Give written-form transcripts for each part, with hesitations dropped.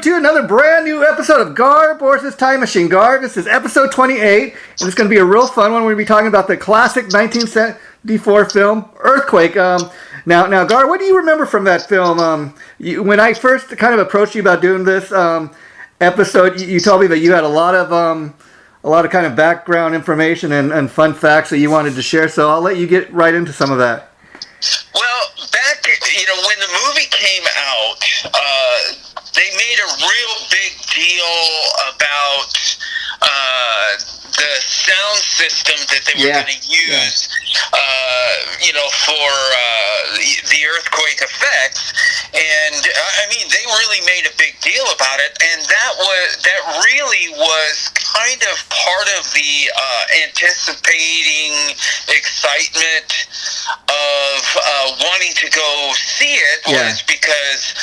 to another brand new episode of Gar Borras' Time Machine. Gar, this is episode 28, and it's going to be a real fun one. We're going to be talking about the classic 1974 film, Earthquake. Now, Gar, what do you remember from that film? When I first kind of approached you about doing this episode, you told me that you had a lot of kind of background information and fun facts that you wanted to share, so I'll let you get right into some of that. Well, back, when the movie came out, they made a real big deal about the sound system that they were going to use, for the earthquake effects. And they really made a big deal about it, and that really was kind of part of the anticipating excitement of wanting to go see it was because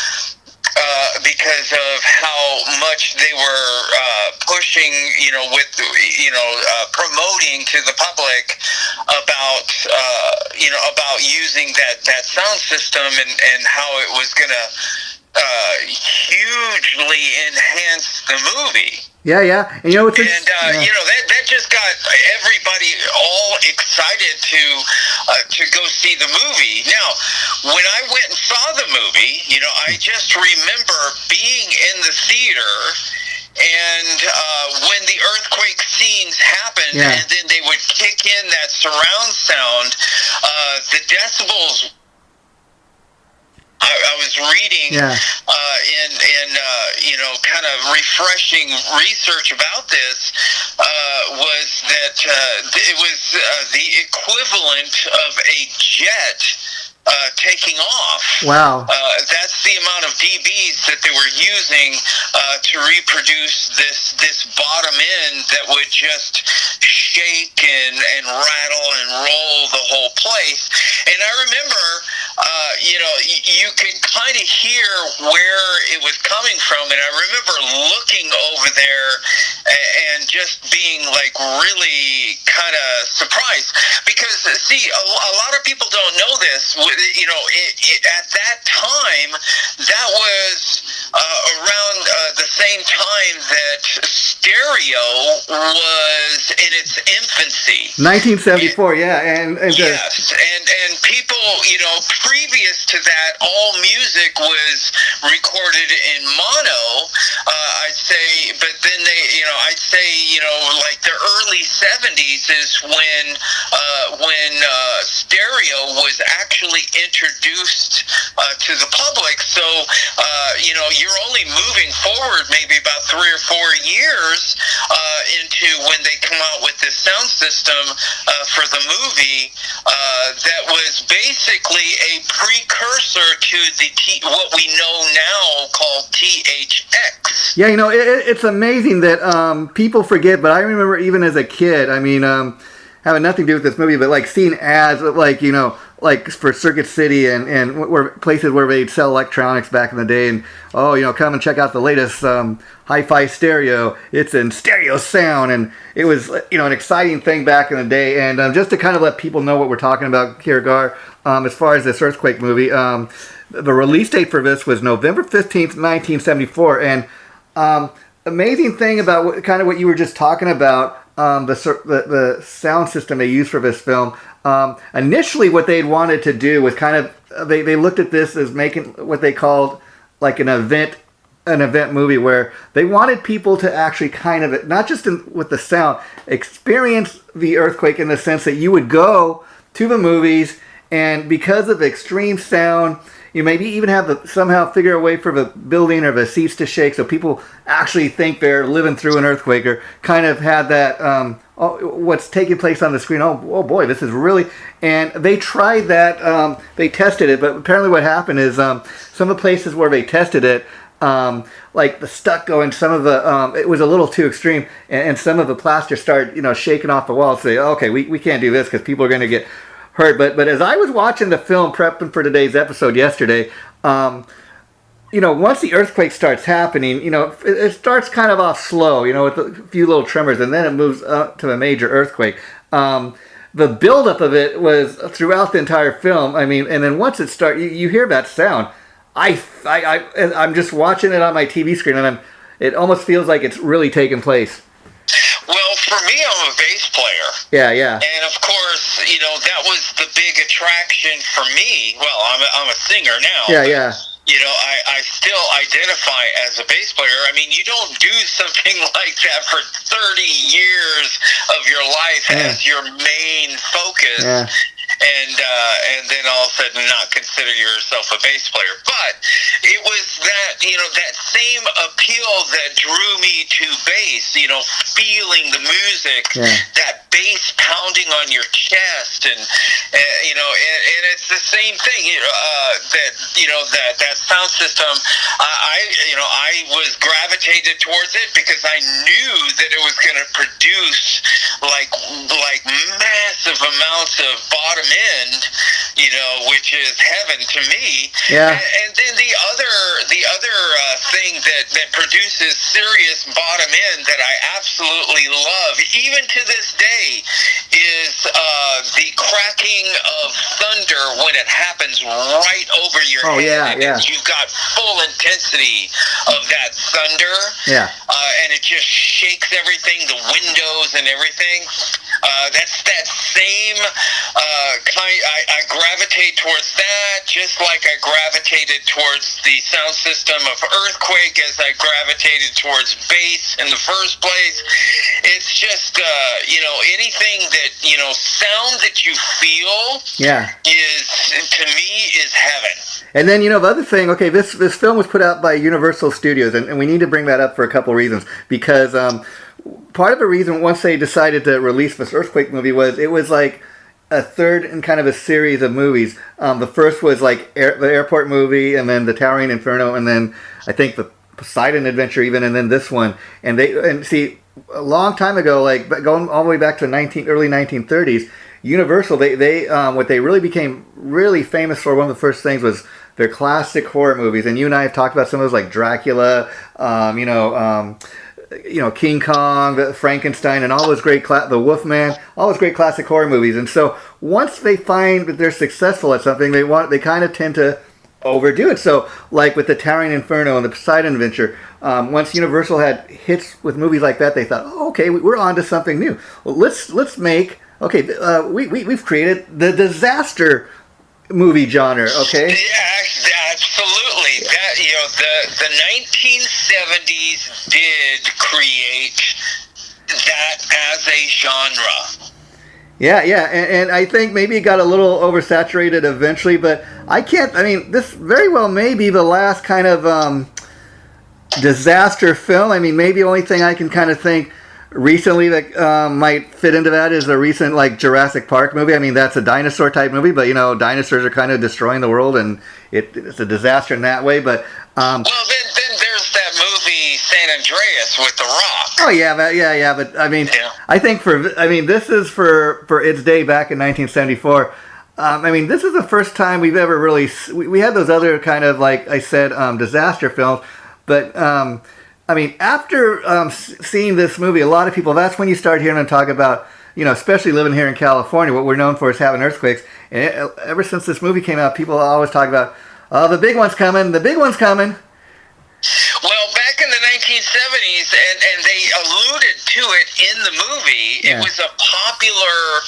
of how much they were pushing, promoting to the public about using that sound system and how it was going to hugely enhance the movie. Yeah. And that just got everybody all excited to go see the movie. Now, when I went and saw the movie, I just remember being in the theater, and when the earthquake scenes happened, and then they would kick in that surround sound, the decibels. I was reading kind of refreshing research about this, was that it was the equivalent of a jet taking off. Wow. That's the amount of dBs that they were using to reproduce this bottom end that would just shake and rattle and roll the whole place. And I remember, you could kind of hear where it was coming from, and I remember looking over there and just being like really kind of surprised, because see, a lot of people don't know this. At that time, that was around the same time that stereo was in its infancy. 1974, and yes, and people, previous to that, all music was recorded in mono. I'd say, but then I'd say, like the early 70s is when stereo was actually introduced to the public. So, you're only moving forward maybe about 3 or 4 years into when they come out with this sound system for the movie that was basically a precursor to what we know now called THX. Yeah, it's amazing that people forget, but I remember even as a kid, having nothing to do with this movie, but like seeing ads, like for Circuit City and where places where they'd sell electronics back in the day, and come and check out the latest hi-fi stereo. It's in stereo sound, and it was an exciting thing back in the day. And just to kind of let people know what we're talking about here, Gar, as far as this Earthquake movie, the release date for this was November 15th, 1974, and amazing thing about what you were just talking about. The sound system they used for this film. Initially, what they wanted to do was they looked at this as making what they called like an event movie, where they wanted people to actually not just with the sound, experience the earthquake in the sense that you would go to the movies, and because of extreme sound, you maybe even have somehow figure a way for the building or the seats to shake, so people actually think they're living through an earthquake, or kind of had that what's taking place on the screen. Oh boy, this is really. And they tried that. They tested it, but apparently what happened is some of the places where they tested it, like the stucco and some of the it was a little too extreme, and some of the plaster started shaking off the wall. Say, okay, we can't do this because people are going to get hurt. But as I was watching the film, prepping for today's episode yesterday, once the earthquake starts happening, it starts kind of off slow, with a few little tremors, and then it moves up to a major earthquake. The buildup of it was throughout the entire film. And then once it starts, you hear that sound. I'm just watching it on my TV screen, and it almost feels like it's really taking place. Well, for me, I'm a bass player. Yeah. And of course, that was the big attraction for me. Well, I'm a singer now. Yeah. I still identify as a bass player. I mean, you don't do something like that for 30 years of your life as your main focus. Yeah. And then all of a sudden not consider yourself a bass player. But it was that, that same appeal that drew me to bass, feeling the music, that bass pounding on your chest, and it's the same thing, that sound system. I was gravitated towards it because I knew that it was going to produce like massive amounts of bottom end, which is heaven to me. Yeah. And then the other thing that produces serious bottom end that I absolutely love, even to this day, is the cracking of thunder when it happens right over your head. Yeah. You've got full intensity of that thunder. Yeah. And it just shakes everything, the windows and everything. That's that same kind. I gravitate towards that, just like I gravitated towards the sound system of Earthquake, as I gravitated towards bass in the first place. It's just anything that sound that you feel is, to me, is heaven. And then, the other thing, okay, this film was put out by Universal Studios, and we need to bring that up for a couple reasons, because part of the reason once they decided to release this Earthquake movie was it was like a third in kind of a series of movies. The first was like the airport movie, and then the Towering Inferno, and then I think the Poseidon Adventure even, and then this one. And see, a long time ago, like going all the way back to early 1930s, Universal, they what they really became really famous for, one of the first things was their classic horror movies. And you and I have talked about some of those, like Dracula, King Kong, Frankenstein, and all those great, the Wolfman, all those great classic horror movies. And so once they find that they're successful at something, they kind of tend to overdo it. So like with the Towering Inferno and the Poseidon Adventure, once Universal had hits with movies like that, they thought, oh, okay, we're on to something new. Well, let's make, we've created the disaster movie genre, okay? Yeah, absolutely. That the 1970s did create that as a genre. Yeah, and I think maybe it got a little oversaturated eventually, but this very well may be the last kind of disaster film. I mean, maybe the only thing I can kind of think recently that might fit into that is the recent, like, Jurassic Park movie. I mean, that's a dinosaur type movie, but dinosaurs are kind of destroying the world, and it's a disaster in that way. But well, then there's that movie San Andreas with The Rock. Oh yeah, but I mean, I think this is for its day back in 1974. This is the first time we've ever really we had those other kind of, like I said, disaster films, but after seeing this movie, a lot of people, that's when you start hearing them talk about, especially living here in California, what we're known for is having earthquakes. And ever since this movie came out, people always talk about, oh, the big one's coming. Well, back in the 1970s, and they alluded to it in the movie, it was a popular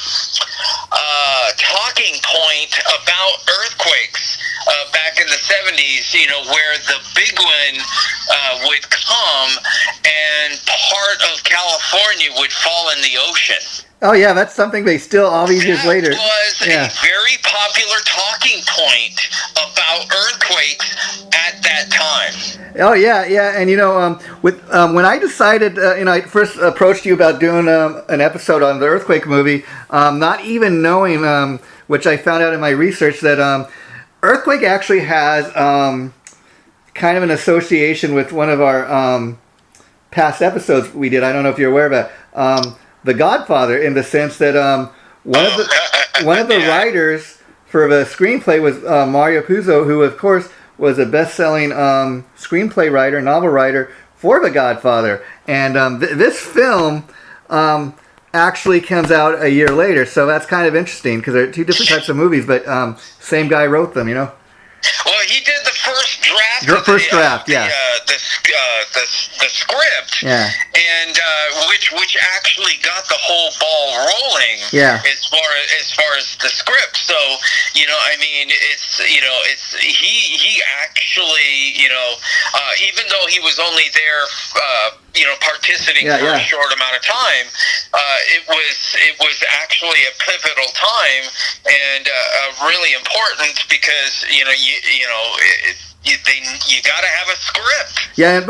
talking point about earthquakes back in the 70s, where the big one would come and part of California would fall in the ocean. Oh yeah, that's something they still, all these years later. That was a very popular talking point about earthquakes at that time. Oh yeah, and when I decided, I first approached you about doing an episode on the earthquake movie, not even knowing, which I found out in my research, that earthquake actually has kind of an association with one of our past episodes we did. I don't know if you're aware of that. The Godfather, in the sense that one of the writers for the screenplay was Mario Puzio, who of course was a best-selling screenplay writer, novel writer for The Godfather. And this film actually comes out a year later, so that's kind of interesting because they're two different types of movies, but same guy wrote them, Well, he did the first draft. First draft, yeah. The script. Yeah. And which actually got the whole ball rolling. Yeah. As far as the script. So, I mean, it's he actually, even though he was only there, participating for a short amount of time, it was actually a pivotal time and really important because you got to have a script. Yeah,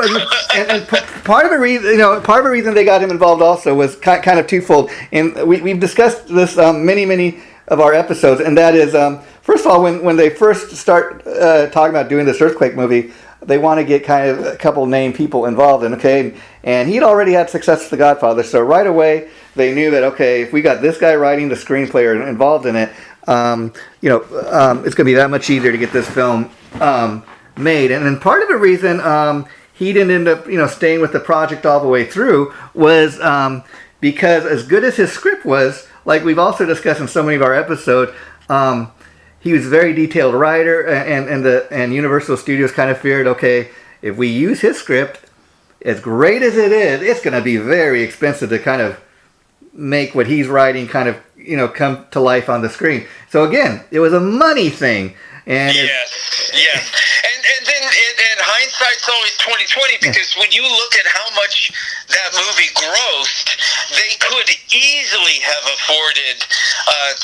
and part of the reason they got him involved also was kind of twofold, and we've discussed this many of our episodes, and that is first of all when they first start talking about doing this earthquake movie, they want to get kind of a couple named people involved in, okay? And he'd already had success with The Godfather, so right away they knew that, okay, if we got this guy writing the screenplay or involved in it, it's going to be that much easier to get this film made. And then part of the reason he didn't end up, staying with the project all the way through was because as good as his script was, like we've also discussed in so many of our episodes, he was a very detailed writer, and Universal Studios kind of feared, okay, if we use his script, as great as it is, it's going to be very expensive to kind of make what he's writing kind of, come to life on the screen. So again, it was a money thing. And yes. And then and hindsight's always 20/20 because when you look at how much that movie grossed, they could easily have afforded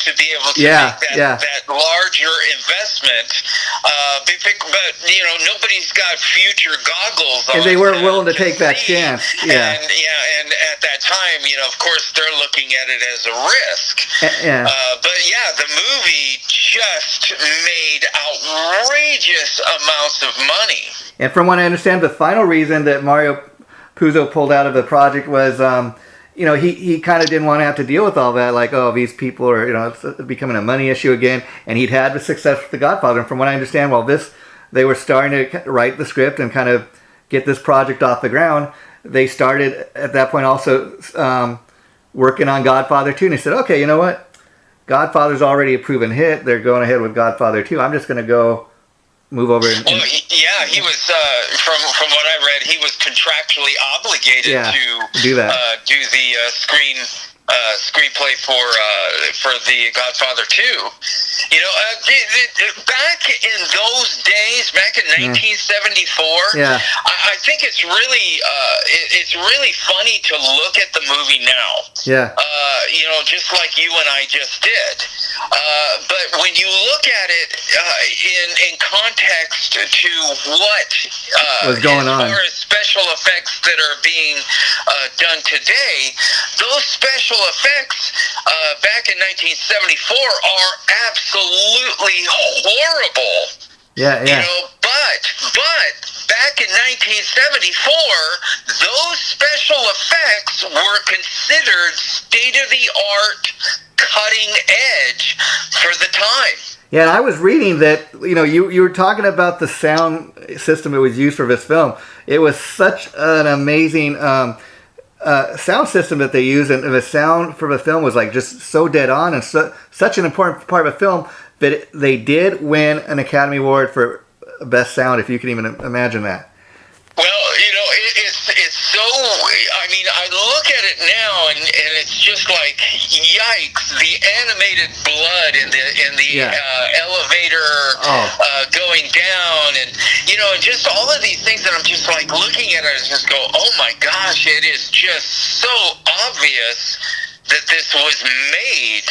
to be able to make that larger investment. But nobody's got future goggles on. And they weren't willing to take that chance. Yeah. And at that time, of course, they're looking at it as a risk. But the movie just made outrageous amounts of money. And from what I understand, the final reason that Mario Puzio pulled out of the project was, he kind of didn't want to have to deal with all that, like, oh, these people are, it's becoming a money issue again. And he'd had the success with The Godfather. And from what I understand, they were starting to write the script and kind of get this project off the ground. They started at that point also working on Godfather 2. And they said, okay, you know what? Godfather's already a proven hit. They're going ahead with Godfather 2. I'm just going to go move over. He was, from what I read, he was contractually obligated to do that. Do the screenplay for the Godfather 2. Back in those days, back in 1974, I think it's really funny to look at the movie now. Yeah. Just like you and I just did. But when you look at it in context to what was going on, as far as special effects that are being done today, those special effects back in 1974 are absolutely horrible. Yeah. But back in 1974, those special effects were considered state-of-the-art, cutting edge for the time. Yeah, and I was reading that, you were talking about the sound system that was used for this film. It was such an amazing sound system that they used, and the sound for the film was like just so dead on and such an important part of the film that they did win an Academy Award for Best Sound, if you can even imagine that. Well, it's so, I mean, I look at it now and it's just like, yikes, the animated blood in the elevator going down and, and just all of these things that I'm just like looking at it and just go, oh my gosh, it is just so obvious that this was made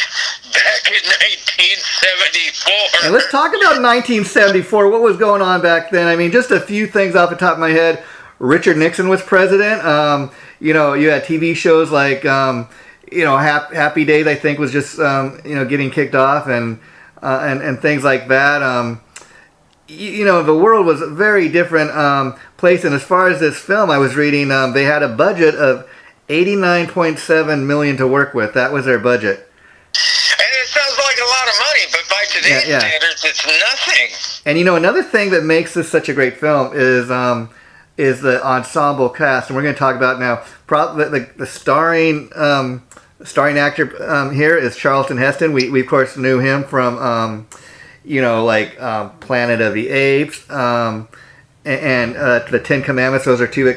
back in 1974. And let's talk about 1974. What was going on back then? I mean, just a few things off the top of my head. Richard Nixon was president. You had TV shows like, Happy Days, I think, was just, getting kicked off and things like that. The world was a very different place. And as far as this film, I was reading, they had a budget of $89.7 million to work with. That was their budget. And it sounds like a lot of money, but by today's standards, it's nothing. And another thing that makes this such a great film is the ensemble cast, and we're going to talk about now. The starring actor here is Charlton Heston. We of course knew him from Planet of the Apes. and the Ten Commandments. Those are two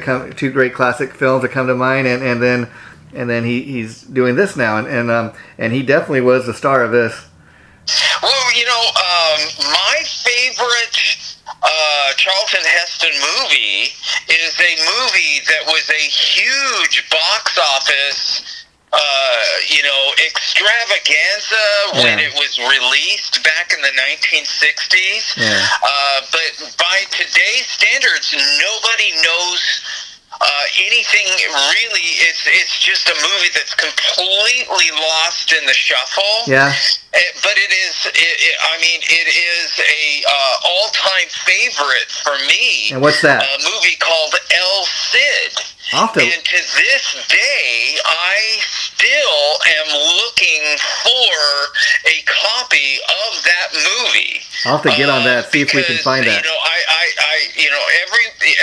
great classic films that come to mind. And then he's doing this now, and he definitely was the star of this. Well, my favorite Charlton Heston movie is a movie that was a huge box office, extravaganza when it was released back in the 1960s. Yeah. But by today's standards, nobody knows anything really. It's just a movie that's completely lost in the shuffle. Yeah. But it is a all-time favorite for me. And what's that? A movie called El Cid. And to this day, I still am looking for a copy of that movie. I'll have to get on that, see if we can find that.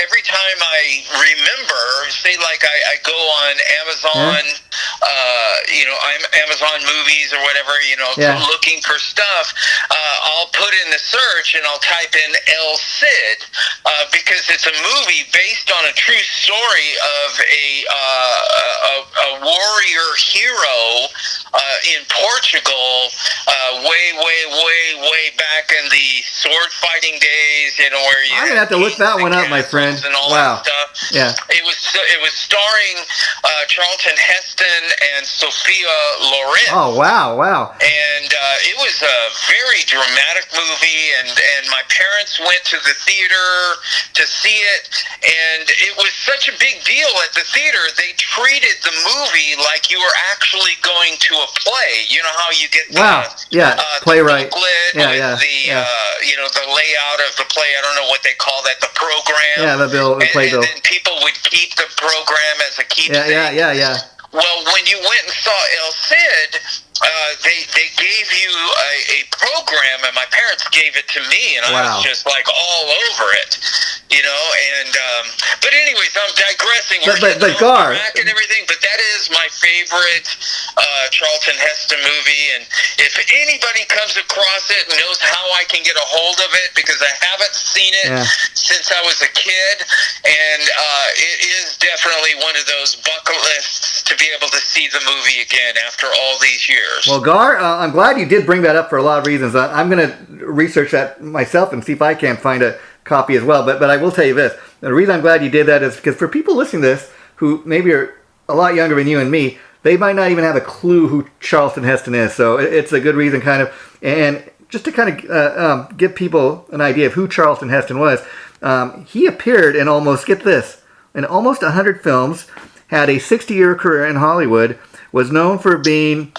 Every time I remember, say like I go on Amazon, I'm Amazon Movies or whatever, looking for stuff, I'll put in the search and I'll type in El Cid, because it's a movie based on a true story of a warrior hero in Portugal, way back in the sword fighting days. Where you I'm gonna have to look that one up, my friend. And all wow. that stuff. Yeah. It was starring Charlton Heston and Sophia Loren. Oh wow. And it was a very dramatic movie, and my parents went to the theater to see it, and it was such a big deal at the theater. They treated the movie like you were actually going to a play. You know how you get playwright booklet with the layout of the play. I don't know what they call that, the program. Yeah, the play bill. And then people would keep the program as a keepsake. Yeah. Well, when you went and saw El Cid, they gave you a program, and my parents gave it to me, and I was just like all over it, but anyways, I'm digressing. But Gar, back and everything, but that is my favorite Charlton Heston movie, and if anybody comes across it and knows how I can get a hold of it, because I haven't seen it since I was a kid, and it is definitely one of those bucket lists to be able to see the movie again after all these years. Well, Gar, I'm glad you did bring that up for a lot of reasons. I'm going to research that myself and see if I can find a copy as well. But I will tell you this. The reason I'm glad you did that is because for people listening to this who maybe are a lot younger than you and me, they might not even have a clue who Charlton Heston is. So it's a good reason kind of. And just to kind of give people an idea of who Charlton Heston was, he appeared in almost 100 films, had a 60-year career in Hollywood, was known for being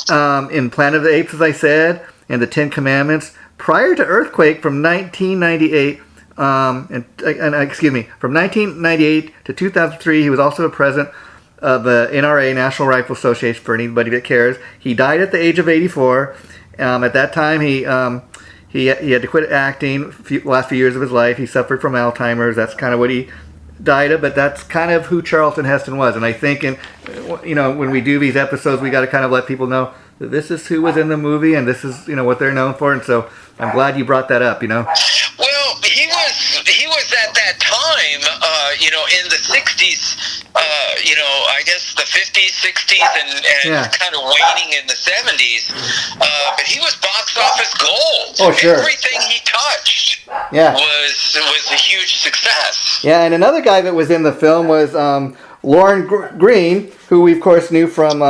in Planet of the Apes, as I said, and the Ten Commandments. Prior to Earthquake from 1998, from 1998 to 2003, he was also a president of the NRA, National Rifle Association, for anybody that cares. He died at the age of 84. At that time, he had to quit acting the last few years of his life. He suffered from Alzheimer's. That's kind of what he died of, but that's kind of who Charlton Heston was. And I think, when we do these episodes, we got to kind of let people know that this is who was in the movie, and this is, what they're known for. And so I'm glad you brought that up, Well, he was at that time, in the 60s, I guess the 50s, 60s, and kind of waning in the 70s. But he was box office gold. Oh, sure. Everything he touched was a huge success. Yeah, and another guy that was in the film was Lauren Greene, who we, of course, knew from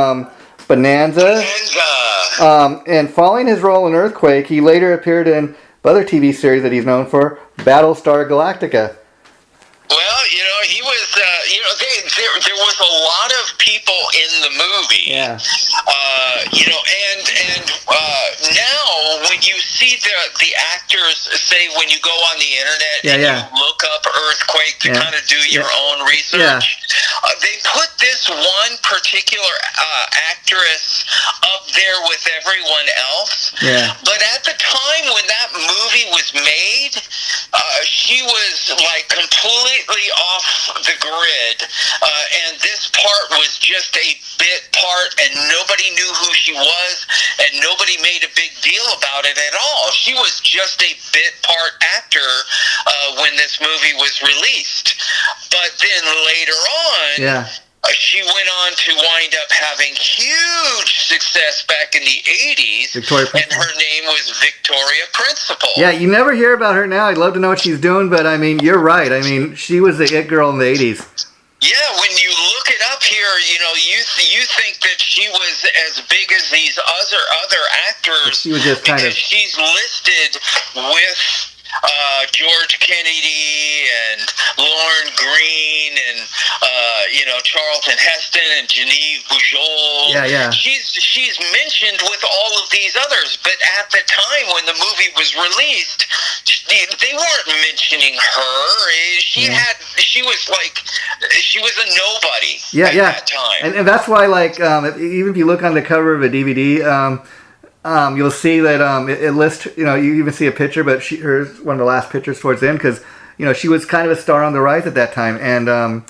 Bonanza. And following his role in Earthquake, he later appeared in other TV series that he's known for, Battlestar Galactica. Well, he was, there was a lot of people in the movie. Yeah. And now when you see the actors, say when you go on the internet and you look up Earthquake to kind of do your own research, they put this one particular actress up there with everyone else. Yeah. But at the time when that movie was made, she was like completely off the grid, and this part was just a bit part, and nobody knew who she was, and nobody made a big deal about it at all. She was just a bit part actor when this movie was released. But then later on, she went on to wind up having huge success back in the 80s, and her name was Victoria Principal. Yeah, you never hear about her now. I'd love to know what she's doing, but I mean, you're right. I mean, she was the it girl in the 80s. Yeah, when you look it up here, you know, you think that she was as big as these other actors. She was just kind of... She's listed with George Kennedy and Lorne Greene and Charlton Heston and Genevieve Bujold. Yeah. She's mentioned with all of these others, but at the time when the movie was released, they weren't mentioning her. She was a nobody at that time. And that's why, like, even if you look on the cover of a DVD, you'll see that it lists, you know, you even see a picture, but here's one of the last pictures towards the end, because, you know, she was kind of a star on the rise at that time. And,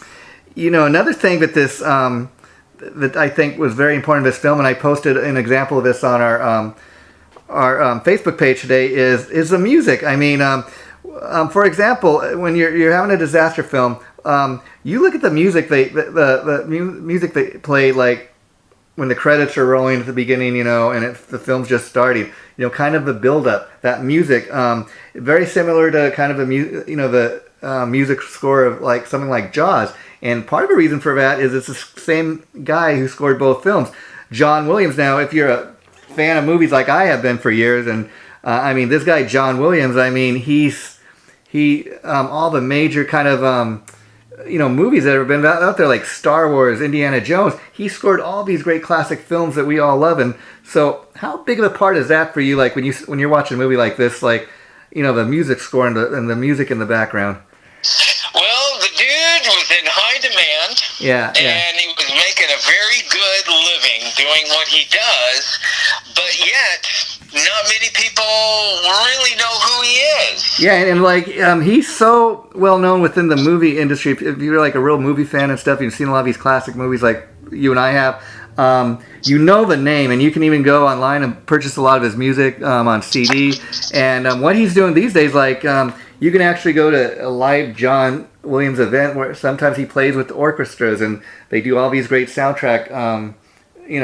you know, another thing that this, that I think was very important in this film, and I posted an example of this on our Facebook page today, is the music. I mean, for example, when you're having a disaster film, you look at the music, the music they play, like, when the credits are rolling at the beginning, you know, and the film's just starting, you know, kind of the build-up, that music, very similar to kind of the music score of like something like Jaws. And part of the reason for that is it's the same guy who scored both films, John Williams. Now, if you're a fan of movies like I have been for years, and I mean, this guy John Williams, I mean, he all the major kind of movies that have been out there, like Star Wars, Indiana Jones, he scored all these great classic films that we all love. And so how big of a part is that for you, like when you're watching a movie like this, like, you know, the music score and the music in the background? Well, the dude was in high demand, and he was making a very good living doing what he does, but yet not many people really know who he is. Yeah, and like he's so well known within the movie industry. If you're like a real movie fan and stuff, you've seen a lot of these classic movies like you and I have. You know the name, and you can even go online and purchase a lot of his music on CD. And what he's doing these days, like you can actually go to a live John Williams event where sometimes he plays with orchestras, and they do all these great soundtrack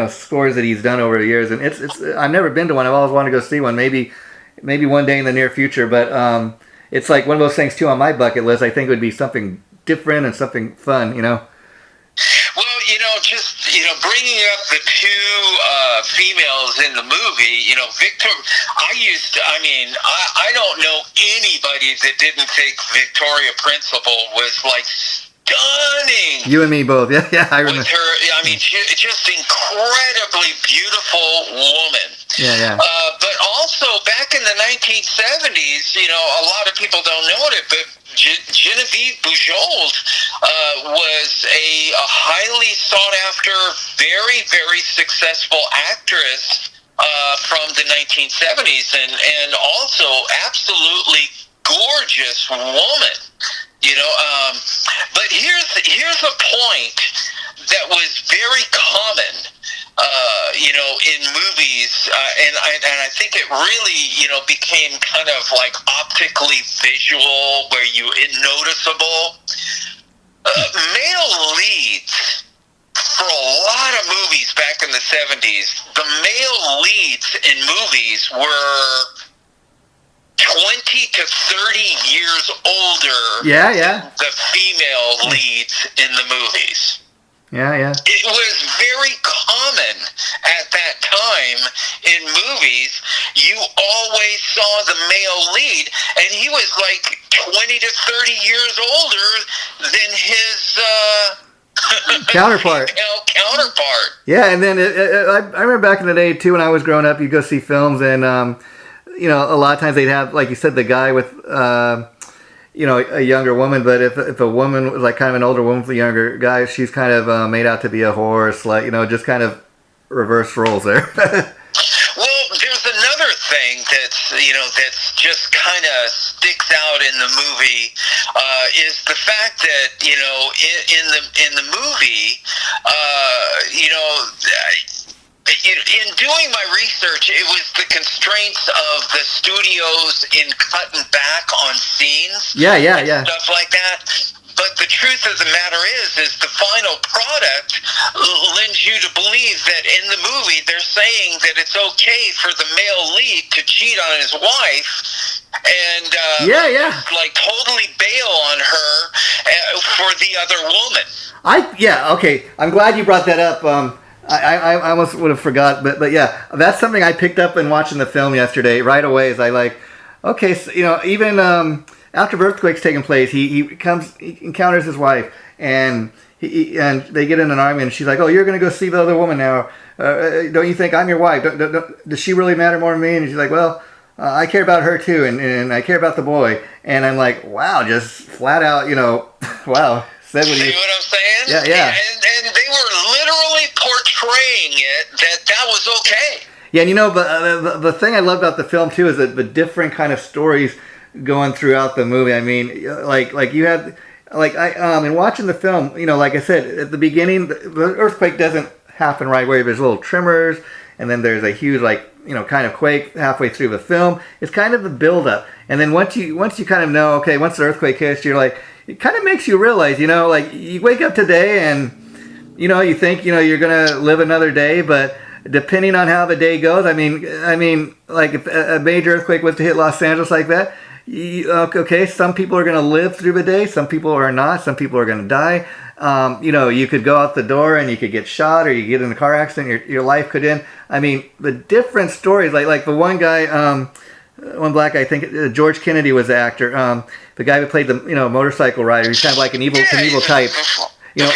scores that he's done over the years. And it's I've never been to one. I've always wanted to go see one. Maybe one day in the near future. But it's like one of those things too on my bucket list. I think it would be something different and something fun, you know. Well, bringing up the two females in the movie, I don't know anybody that didn't think Victoria Principal was like stunning. You and me both. Yeah, I remember. With her, I mean, just incredibly beautiful woman. Yeah. But also back in the 1970s, a lot of people don't know it, but Genevieve Bujold was a highly sought after, very, very successful actress from the 1970s, and also absolutely gorgeous woman. But here's a point that was very common, in movies, and I think it really, became kind of like optically visual, where noticeable. Male leads for a lot of movies back in the 70s. The male leads in movies were 20 to 30 years older than the female leads in the movies. Yeah. It was very common at that time in movies. You always saw the male lead, and he was like 20 to 30 years older than his counterpart. Yeah, and then I remember back in the day too, when I was growing up, you'd go see films, and a lot of times they'd have, like you said, the guy with a younger woman. But if a woman was like kind of an older woman with a younger guy, she's kind of made out to be a whore, or just kind of reverse roles there. Well, there's another thing that's just kind of sticks out in the movie, is the fact that in the movie, in doing my research, it was the constraints of the studios in cutting back on scenes. Yeah. Stuff like that. But the truth of the matter is the final product lends you to believe that in the movie they're saying that it's okay for the male lead to cheat on his wife and like totally bail on her for the other woman. Okay. I'm glad you brought that up. I almost would have forgot, but yeah, that's something I picked up in watching the film yesterday right away. Is I like, okay, so, even after the earthquake's taking place, he encounters his wife, and and they get in an argument, and she's like, "Oh, you're going to go see the other woman now. Don't you think I'm your wife? Does she really matter more to me?" And she's like, "Well, I care about her too, and I care about the boy." And I'm like, wow, just flat out, wow. See what I'm saying? Yeah. And they were literally portraying it that was okay. Yeah, and but the thing I love about the film too is that the different kind of stories going throughout the movie. I mean, like you had, in watching the film, like I said at the beginning, the earthquake doesn't happen right away. There's little tremors, and then there's a huge kind of quake halfway through the film. It's kind of the build up, and then once you kind of know, okay, once the earthquake hits, you're like, it kind of makes you realize, like you wake up today and you think you're gonna live another day, but depending on how the day goes, I mean, like if a major earthquake was to hit Los Angeles like that, okay, some people are going to live through the day, some people are not, some people are going to die. You could go out the door and you could get shot, or you get in a car accident, your life could end. I mean, the different stories, like the one guy, one black guy, I think George Kennedy was the actor, the guy who played the motorcycle rider. He's kind of like an evil type. The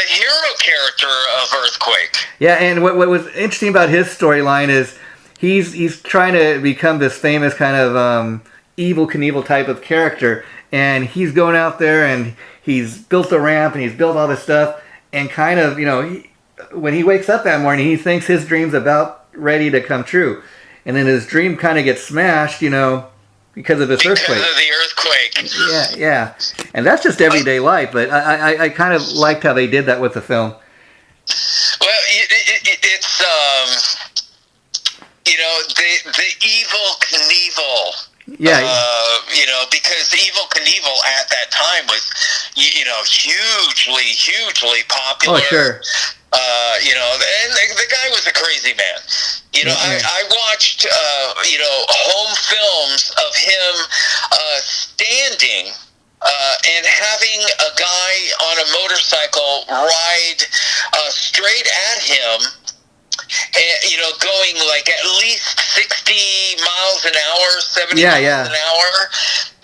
hero character of Earthquake. Yeah, and what was interesting about his storyline is he's trying to become this famous kind of evil Knievel type of character, and he's going out there and he's built a ramp and he's built all this stuff, and kind of when he wakes up that morning, he thinks his dream's about ready to come true, and then his dream kind of gets smashed, because of this earthquake. Because of the earthquake. Yeah. And that's just everyday life, but I kind of liked how they did that with the film. Well, it's, the evil Knievel. Yeah. Because evil Knievel at that time was, hugely popular. Oh, sure. And the guy was a crazy man. I watched, home films of him standing and having a guy on a motorcycle ride straight at him, and, going like at least 60 miles an hour, 70 miles an hour,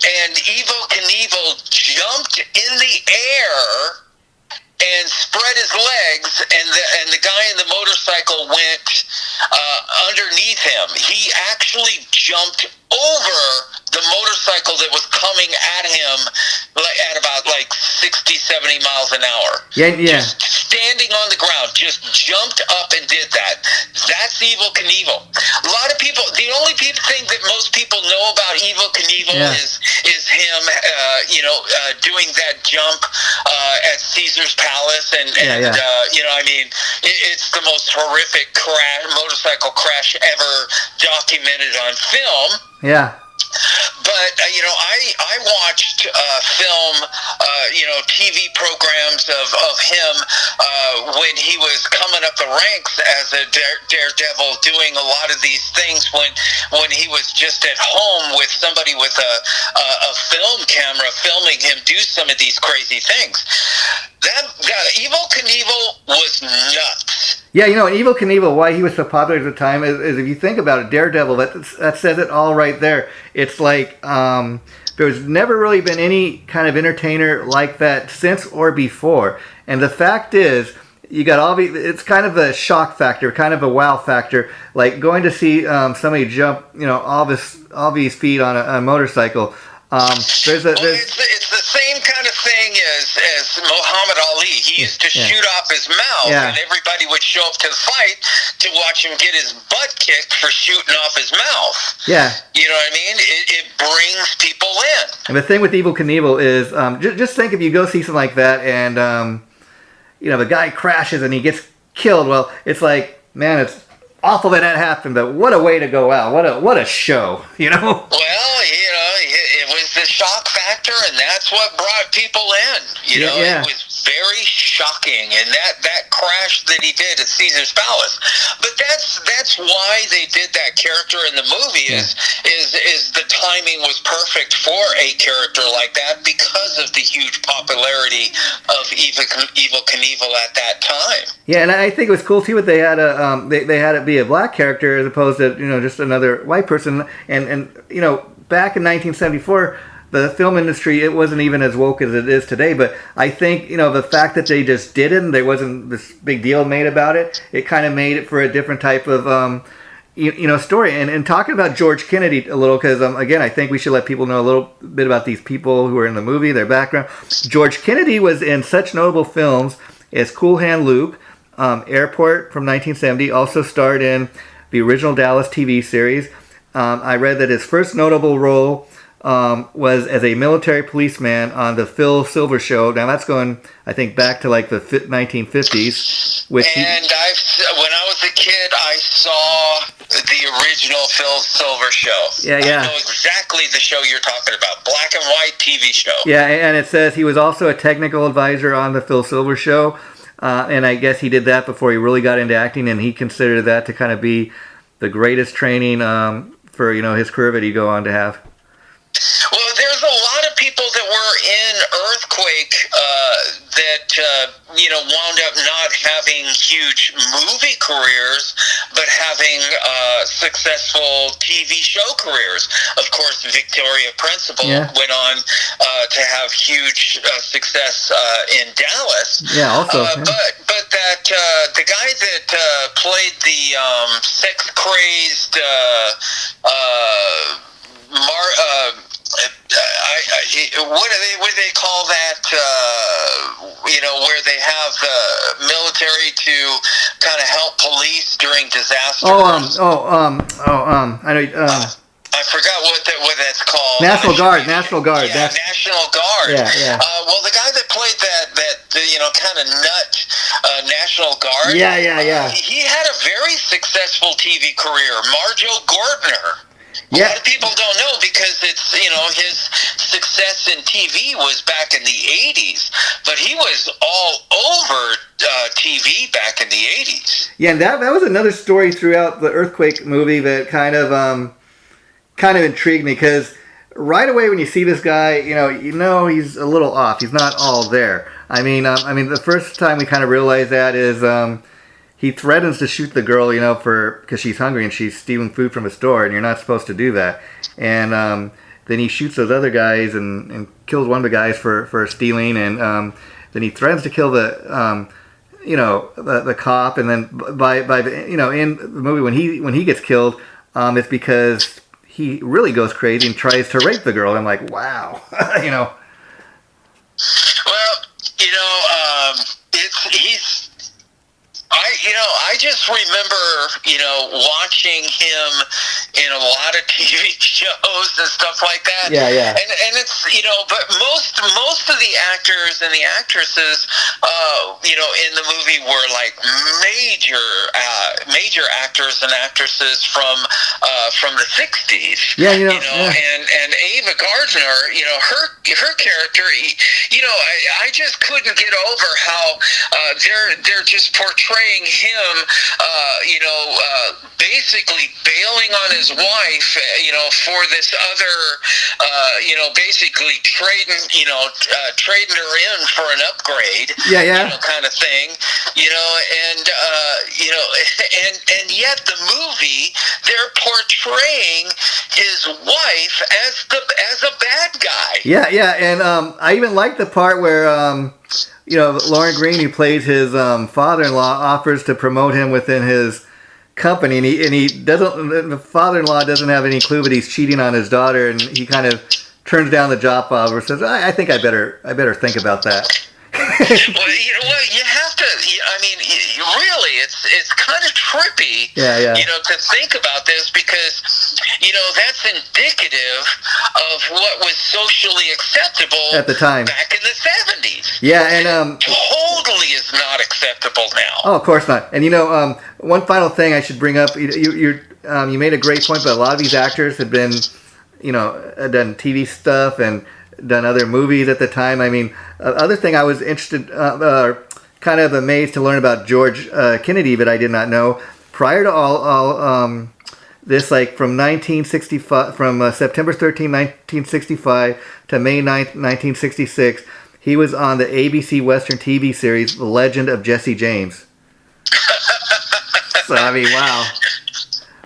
and Evil Knievel jumped in the air and spread his legs, and the guy in the motorcycle went underneath him. He actually jumped over the motorcycle that was coming at him at about 60, 70 miles an hour. Yeah. Just standing on the ground, just jumped up and did that. That's Evil Knievel. A lot of people, the only thing that most people know about Evil Knievel is him, doing that jump at Caesar's Palace, and it's the most horrific motorcycle crash ever documented on film. Yeah. But, I watched film, TV programs of him when he was coming up the ranks as a daredevil, doing a lot of these things when he was just at home with somebody with a film camera filming him do some of these crazy things. That Evil Knievel was nuts. Yeah, Evil Knievel, why he was so popular at the time is if you think about it, Daredevil, that says it all right there. It's like there's never really been any kind of entertainer like that since or before. And the fact is, you got it's kind of a shock factor, kind of a wow factor, like going to see somebody jump, all these feet on a motorcycle. It's the same kind of thing as Muhammad Ali. He used to shoot off his mouth, and everybody would show up to the fight to watch him get his butt kicked for shooting off his mouth. Yeah. You know what I mean? It brings people in. And the thing with Evil Knievel is, just think if you go see something like that, and the guy crashes and he gets killed. Well, it's like man, it's awful that happened, but what a way to go out. What a show, you know? Well, it was the shock factor, and that's what brought people in. It was very shocking, and that crash that he did at Caesar's Palace. But that's why they did that character in the movie. Is the timing was perfect for a character like that because of the huge popularity of Evel Knievel at that time. Yeah, and I think it was cool too. But they had they had it be a black character as opposed to just another white person. And back in 1974. The film industry, it wasn't even as woke as it is today, but I think, the fact that they just didn't, there wasn't this big deal made about it, it kind of made it for a different type of, story. And talking about George Kennedy a little, because, again, I think we should let people know a little bit about these people who are in the movie, their background. George Kennedy was in such notable films as Cool Hand Luke, Airport from 1970, also starred in the original Dallas TV series. I read that his first notable role was as a military policeman on the Phil Silver Show. Now that's going, I think, back to like the 1950s. When I was a kid, I saw the original Phil Silver Show. Yeah. I know exactly the show you're talking about. Black and white TV show. Yeah, and it says he was also a technical advisor on the Phil Silver Show. And I guess he did that before he really got into acting, and he considered that to kind of be the greatest training for, his career that he'd go on to have. Well, there's a lot of people that were in Earthquake that wound up not having huge movie careers, but having successful TV show careers. Of course, Victoria Principal went on to have huge success in Dallas. Yeah, also. But that the guy that played the sex-crazy what do they call that? Where they have the military to kind of help police during disasters. I know. I forgot what that's called. National Guard. Yeah, National Guard. Yeah. Well, the guy that played that kind of nut National Guard. Yeah. He had a very successful TV career. Marjo Gortner. A lot of people don't know because it's, his success in TV was back in the 80s, but he was all over TV back in the 80s. Yeah, and that was another story throughout the Earthquake movie that kind of intrigued me, because right away when you see this guy, he's a little off. He's not all there. I mean, the first time we kind of realized that is he threatens to shoot the girl, because she's hungry and she's stealing food from a store, and you're not supposed to do that. And then he shoots those other guys and kills one of the guys for stealing, and then he threatens to kill the cop. And then by the, in the movie when he gets killed, it's because he really goes crazy and tries to rape the girl. I'm like, wow, Well, I just remember, watching him in a lot of TV shows and stuff like that. Yeah. And it's, but most of the actors and the actresses, in the movie were like major actors and actresses from the 60s. Yeah, And Ava Gardner, her character, I just couldn't get over how they're just portraying him, basically bailing on his wife, for this other, basically trading her in for an upgrade, kind of thing, and yet the movie, they're portraying his wife as a bad guy. Yeah, and I even like the part where Lauren Greene, who plays his father-in-law, offers to promote him within his company, and he doesn't. The father-in-law doesn't have any clue that he's cheating on his daughter, and he kind of turns down the job offer. Says, "I think I better think about that." Well, you have to. I mean, really, it's kind of trippy. Yeah. To think about this, because that's indicative of what was socially acceptable at the time back in the 70s. Yeah, and totally is not acceptable now. Oh, of course not. And one final thing I should bring up. You made a great point, but a lot of these actors had been, done TV stuff and done other movies at the time. I mean, other thing I was interested, kind of amazed to learn about George Kennedy that I did not know. Prior to all this, like from 1965, from September 13, 1965 to May 9th, 1966, he was on the ABC Western TV series The Legend of Jesse James. So, I mean, wow.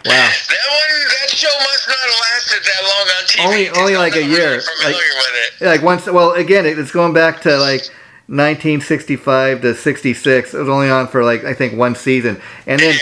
That show must not have lasted that long on TV. Only like a year. Familiar with it. Like once. Well, again, it's going back to like 1965 to 66. It was only on for like, I think, one season. And then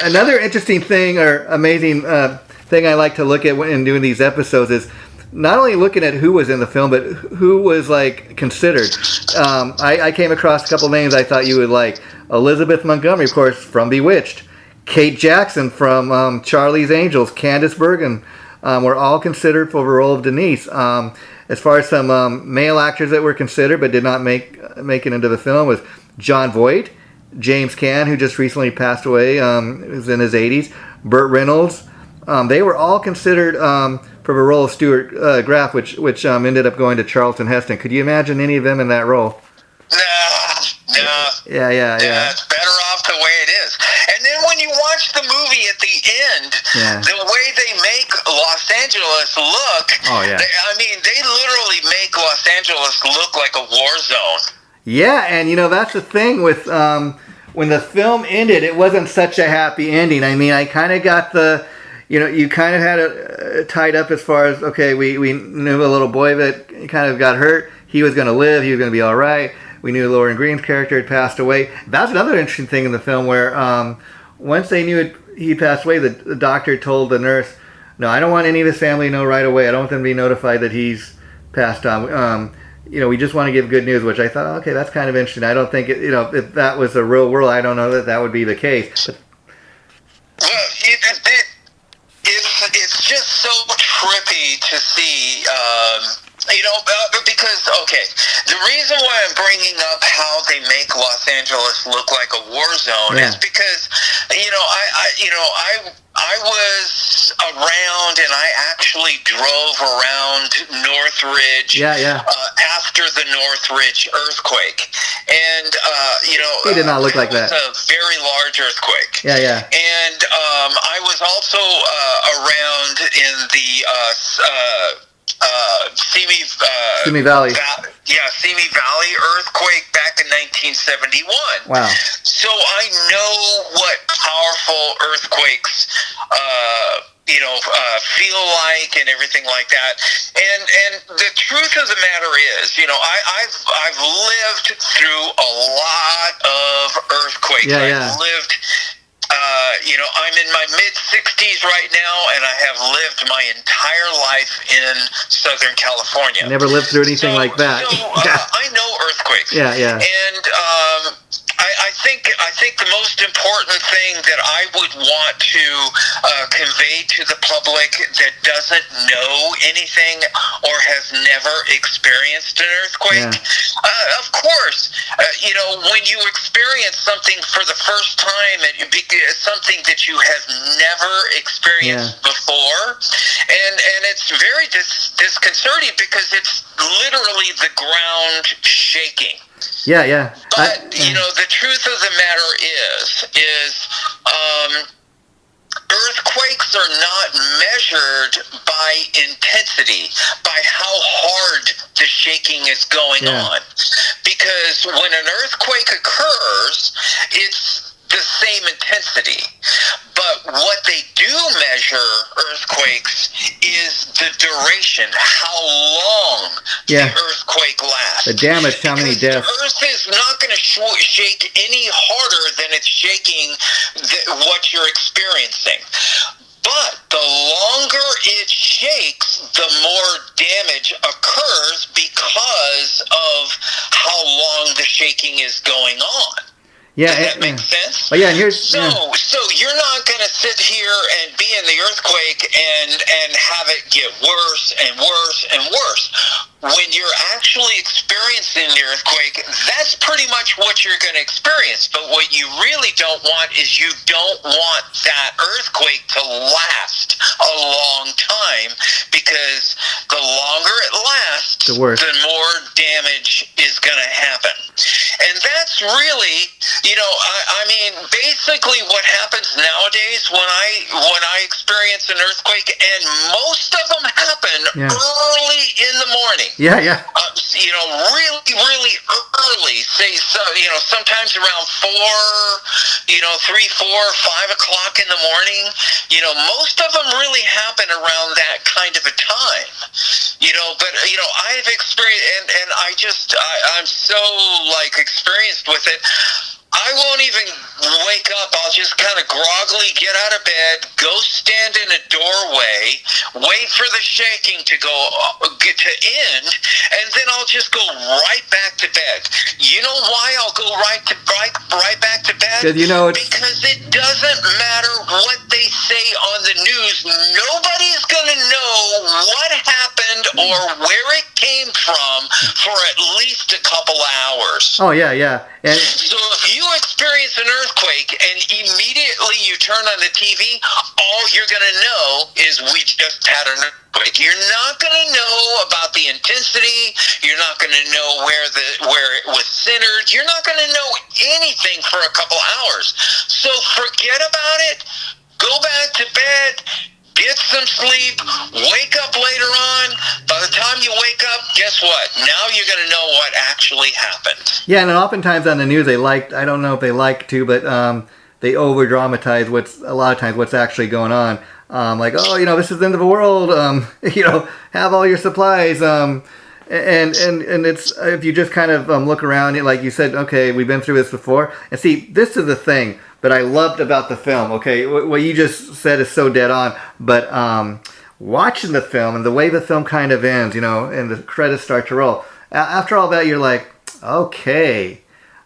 another interesting thing or amazing thing I like to look at when doing these episodes is not only looking at who was in the film, but who was like considered. I came across a couple names I thought you would like. Elizabeth Montgomery, of course, from Bewitched. Kate Jackson from Charlie's Angels. Candice Bergen were all considered for the role of Denise. As far as some male actors that were considered but did not make it into the film was John Voight, James Caan, who just recently passed away, was in his 80s, Burt Reynolds. They were all considered for the role of Stuart Graff, which ended up going to Charlton Heston. Could you imagine any of them in that role? No. Yeah. It's better off the way it is. And then when you watch the movie at the end, the way they make Los Angeles look, they literally make Los Angeles look like a war zone. Yeah, and that's the thing with when the film ended, it wasn't such a happy ending. I mean, I kind of got the, you kind of had it tied up as far as, okay, we knew a little boy that kind of got hurt. He was going to live. He was going to be all right. We knew Lauren Greene's character had passed away. That's another interesting thing in the film where once they knew he passed away, the doctor told the nurse, no, I don't want any of his family to know right away. I don't want them to be notified that he's passed on. We just want to give good news, which I thought, okay, that's kind of interesting. I don't think, if that was the real world, I don't know that would be the case. But, well, it's just so trippy to see, because, okay, the reason why I'm bringing up how they make Los Angeles look like a war zone is because, I was around and I actually drove around Northridge after the Northridge earthquake. And, it did not look like that. It was a very large earthquake. Yeah. And I was also around in the Simi Valley. Simi Valley earthquake back in 1971. Wow. So I know what powerful earthquakes, feel like and everything like that. And the truth of the matter is, I've lived through a lot of earthquakes. I've lived. I'm in my mid-60s right now, and I have lived my entire life in Southern California. Never lived through anything like that. So I know earthquakes. Yeah. And I think the most important thing that I would want to convey to the public that doesn't know anything or has never experienced an earthquake, of course, when you experience something for the first time, something that you have never experienced before, and it's very disconcerting because it's literally the ground shaking. Yeah. But the truth of the matter is earthquakes are not measured by intensity, by how hard the shaking is going on. Because when an earthquake occurs, it's the same intensity. But what they do measure earthquakes is the duration, how long the earthquake lasts. The damage, how many deaths. The earth is not going to shake any harder than it's shaking what you're experiencing. But the longer it shakes, the more damage occurs because of how long the shaking is going on. Yeah, does that make sense? Oh, yeah, and here's so you're not going to sit here and be in the earthquake and have it get worse and worse and worse. when you're actually experiencing the earthquake, that's pretty much what you're going to experience. But what you really don't want is you don't want that earthquake to last a long time, because the longer it lasts, the worse. The more damage is going to happen. And that's really, I mean, basically what happens nowadays when I experience an earthquake, and most of them happen early in the morning. Yeah, yeah. Really, really early. Say, sometimes around 3, 4, 5 o'clock in the morning. Most of them really happen around that kind of a time. But I've experienced, and I'm so experienced with it. I won't even wake up. I'll just kind of groggily get out of bed, go stand in a doorway, wait for the shaking to get to end, and then I'll just go right back to bed. You know why I'll go right back to bed? Because it doesn't matter what they say on the news. Nobody's going to know what happened or where it came from for at least a couple hours. Oh, yeah, yeah. And so if you experience an earthquake and immediately you turn on the TV, all you're going to know is we just had an earthquake. You're not going to know about the intensity. You're not going to know where it was centered. You're not going to know anything for a couple hours. So forget about it. Go back to bed. Get some sleep, wake up later on. By the time you wake up, guess what? Now you're going to know what actually happened. Yeah, and oftentimes on the news I don't know if they like to, but they over-dramatize what's actually going on. This is the end of the world, have all your supplies. And it's, if you just kind of look around, like you said, okay, we've been through this before. And see, this is the thing that I loved about the film, okay? What you just said is so dead on, but watching the film and the way the film kind of ends, and the credits start to roll, after all that, you're like, okay,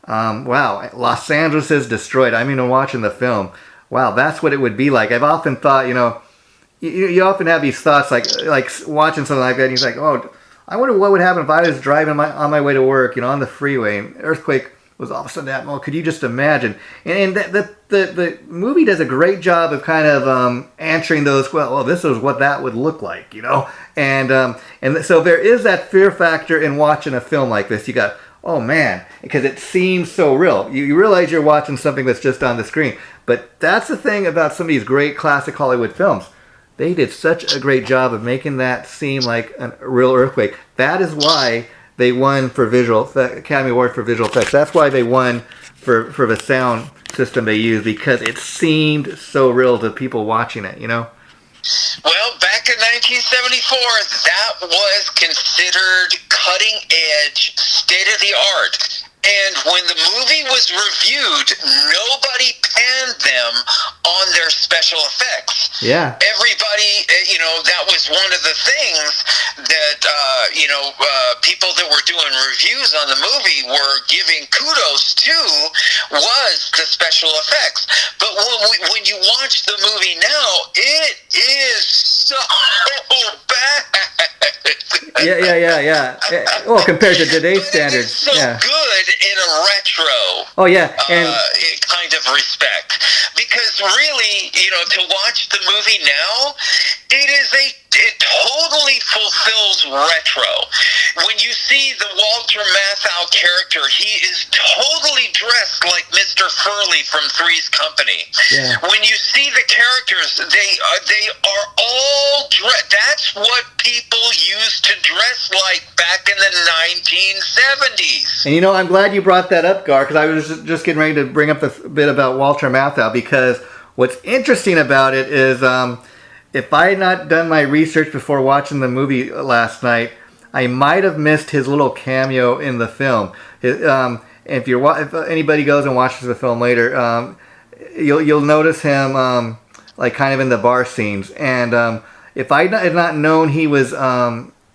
wow, Los Angeles is destroyed. I mean, watching the film, wow, that's what it would be like. I've often thought, you often have these thoughts, like watching something like that, and you're like, oh, I wonder what would happen if I was driving on my way to work, on the freeway, and earthquake was all of a sudden that. Well, could you just imagine? And the movie does a great job of kind of answering those. Well, this is what that would look like, And so there is that fear factor in watching a film like this. You got, oh man, because it seems so real. You realize you're watching something that's just on the screen. But that's the thing about some of these great classic Hollywood films. They did such a great job of making that seem like a real earthquake. That is why they won for Academy Award for visual effects. That's why they won for the sound system they used, because it seemed so real to people watching it, Well, back in 1974, that was considered cutting edge, state of the art. And when the movie was reviewed, nobody panned them on their special effects. Yeah. Everybody, that was one of the things that, people that were doing reviews on the movie were giving kudos to, was the special effects. But when you watch the movie now, it is so bad. Yeah. Well, compared to today's standards. It's so good in a retro kind of respect, because really, to watch the movie now, it totally fulfills retro. When you see the Walter Matthau character, he is totally dressed like Mr. Furley from Three's Company. Yeah. When you see the characters, they are all dressed. That's what people used to dress like back in the 1970s. And I'm glad you brought that up, Gar, because I was just getting ready to bring up a bit about Walter Matthau, because what's interesting about it is, if I had not done my research before watching the movie last night, I might have missed his little cameo in the film. If anybody goes and watches the film later, you'll notice him kind of in the bar scenes. And if I had not known he was